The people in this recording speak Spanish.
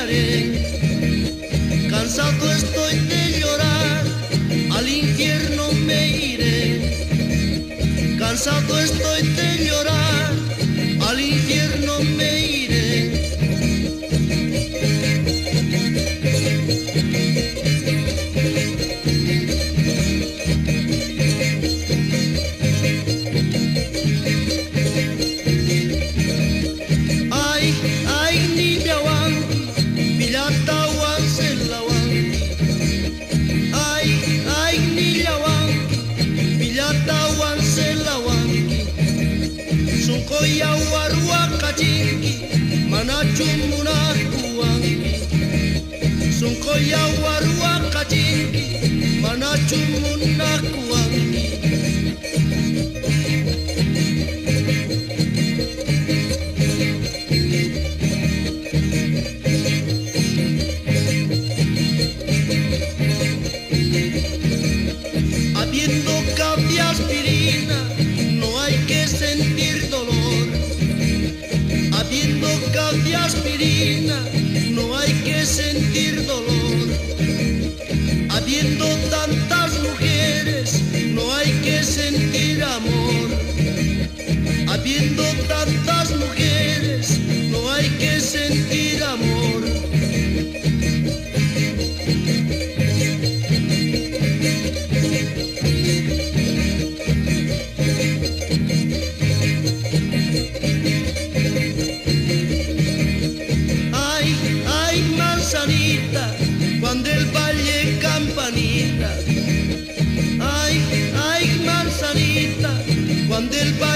olvidaré. Cansado estoy de llorar, al infierno me iré. Cansado estoy de llorar, al infierno me iré. Sunkoya waruakachinki, manachumunakuanki. Sunkoya waruakachinki, manachumunakuanki. Habiendo cambia aspirina, no hay que sentir dolor. Habiendo cambia aspirina, no hay que sentir dolor. Habiendo tantas mujeres, no hay que sentir amor. Habiendo tantas mujeres, no hay que sentir amor. Cuando el valle campanita, ay, ay, manzanita, cuando el valle